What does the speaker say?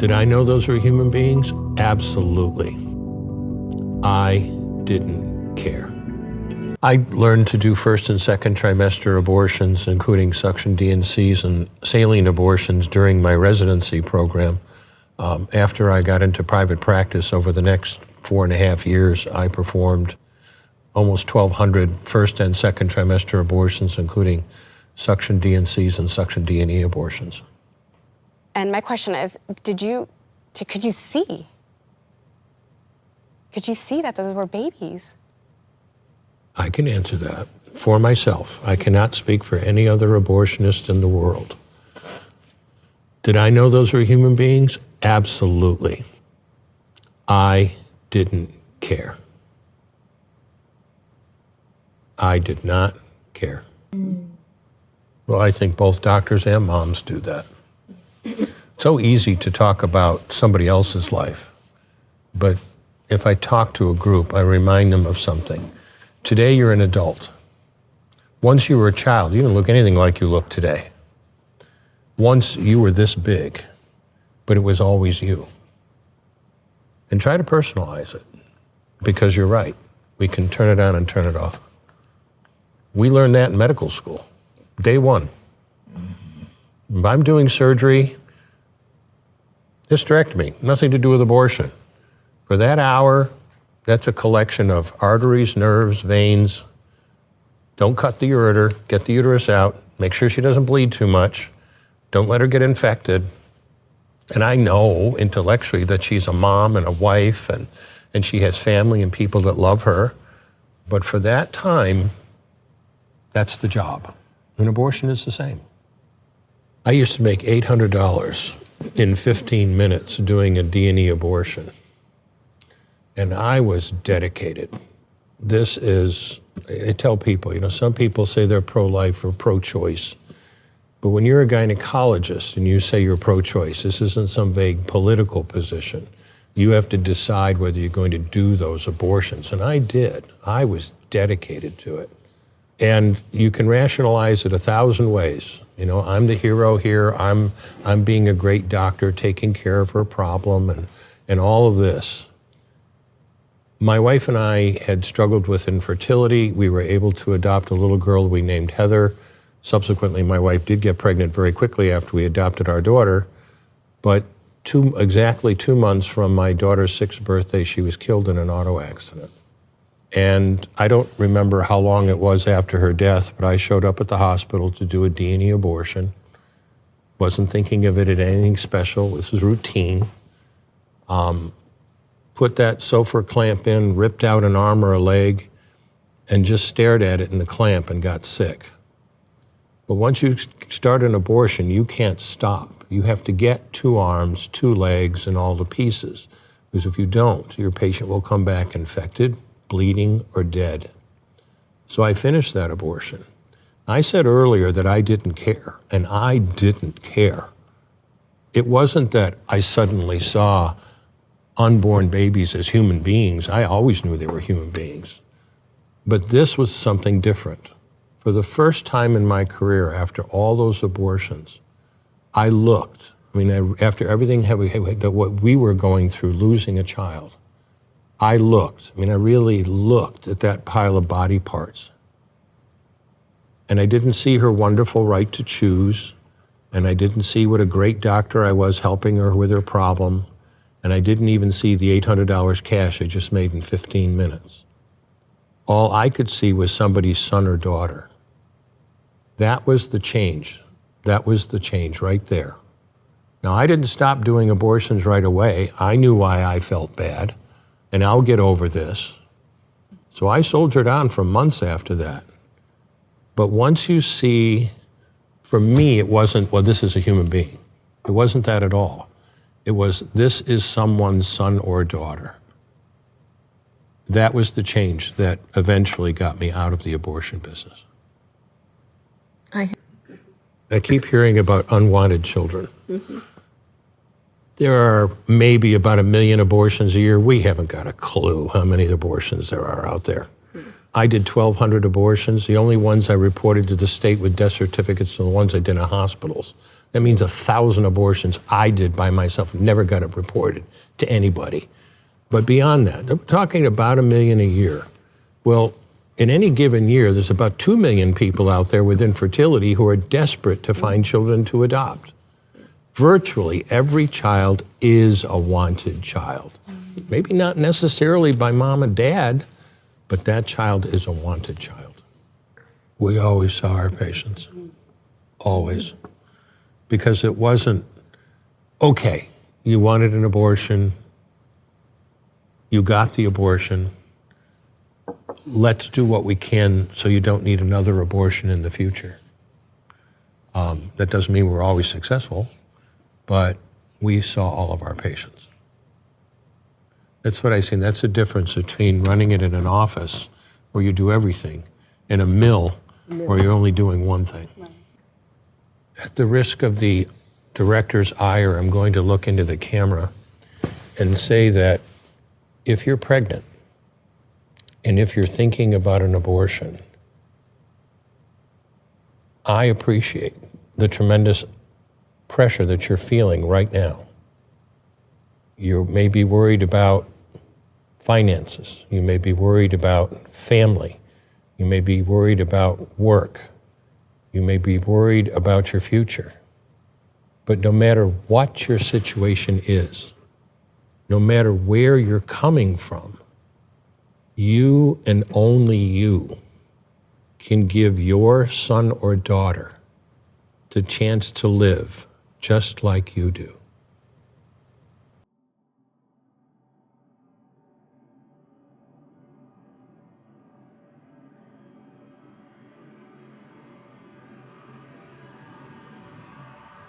Did I know those were human beings? Absolutely. I didn't care. I learned to do first and second trimester abortions, including suction D&Cs and saline abortions during my residency program. After I got into private practice over the next 4.5 years, I performed almost 1,200 first and second trimester abortions, including suction D&Cs and suction D&E abortions. And my question is, could you see? Could you see that those were babies? I can answer that for myself. I cannot speak for any other abortionist in the world. Did I know those were human beings? Absolutely. I didn't care. I did not care. Well, I think both doctors and moms do that. So easy to talk about somebody else's life, but if I talk to a group, I remind them of something. Today, you're an adult. Once you were a child, you didn't look anything like you look today. Once you were this big, but it was always you. And try to personalize it, because you're right. We can turn it on and turn it off. We learned that in medical school, day one. If I'm doing surgery, hysterectomy, nothing to do with abortion. For that hour, that's a collection of arteries, nerves, veins. Don't cut the ureter, get the uterus out, make sure she doesn't bleed too much. Don't let her get infected. And I know intellectually that she's a mom and a wife and she has family and people that love her. But for that time, that's the job. An abortion is the same. I used to make $800 in 15 minutes doing a D&E abortion. And I was dedicated. This is, I tell people, some people say they're pro-life or pro-choice. But when you're a gynecologist and you say you're pro-choice, this isn't some vague political position. You have to decide whether you're going to do those abortions. And I did. I was dedicated to it. And you can rationalize it 1,000 ways. I'm the hero here. I'm being a great doctor, taking care of her problem and all of this. My wife and I had struggled with infertility. We were able to adopt a little girl we named Heather. Subsequently, my wife did get pregnant very quickly after we adopted our daughter. But exactly 2 months from my daughter's 6th birthday, she was killed in an auto accident. And I don't remember how long it was after her death, but I showed up at the hospital to do a D&E abortion. Wasn't thinking of it as anything special. This was routine. Put that Sofer clamp in, ripped out an arm or a leg, and just stared at it in the clamp and got sick. But once you start an abortion, you can't stop. You have to get 2 arms, 2 legs, and all the pieces. Because if you don't, your patient will come back infected, bleeding, or dead. So I finished that abortion. I said earlier that I didn't care, and I didn't care. It wasn't that I suddenly saw unborn babies as human beings. I always knew they were human beings. But this was something different. For the first time in my career, after all those abortions, I looked. After everything what we were going through, losing a child, I looked. I really looked at that pile of body parts. And I didn't see her wonderful right to choose. And I didn't see what a great doctor I was helping her with her problem. And I didn't even see the $800 cash I just made in 15 minutes. All I could see was somebody's son or daughter. That was the change. That was the change right there. Now, I didn't stop doing abortions right away. I knew why I felt bad, and I'll get over this. So I soldiered on for months after that. But once you see, for me, it wasn't, well, this is a human being. It wasn't that at all. It was, this is someone's son or daughter. That was the change that eventually got me out of the abortion business. I keep hearing about unwanted children. Mm-hmm. There are maybe about 1 million abortions a year. We haven't got a clue how many abortions there are out there. Mm-hmm. I did 1,200 abortions. The only ones I reported to the state with death certificates are the ones I did in hospitals. That means 1,000 abortions I did by myself, never got it reported to anybody. But beyond that, they're talking about 1 million a year. Well, in any given year, there's about 2 million people out there with infertility who are desperate to find children to adopt. Virtually every child is a wanted child. Maybe not necessarily by mom and dad, but that child is a wanted child. We always saw our patients. Always. Because it wasn't, okay, you wanted an abortion, you got the abortion, let's do what we can so you don't need another abortion in the future. That doesn't mean we're always successful, but we saw all of our patients. That's what I see. That's the difference between running it in an office where you do everything and a mill where you're only doing one thing. At the risk of the director's ire, I'm going to look into the camera and say that if you're pregnant and if you're thinking about an abortion, I appreciate the tremendous pressure that you're feeling right now. You may be worried about finances. You may be worried about family. You may be worried about work. You may be worried about your future. But no matter what your situation is, no matter where you're coming from, you and only you can give your son or daughter the chance to live just like you do.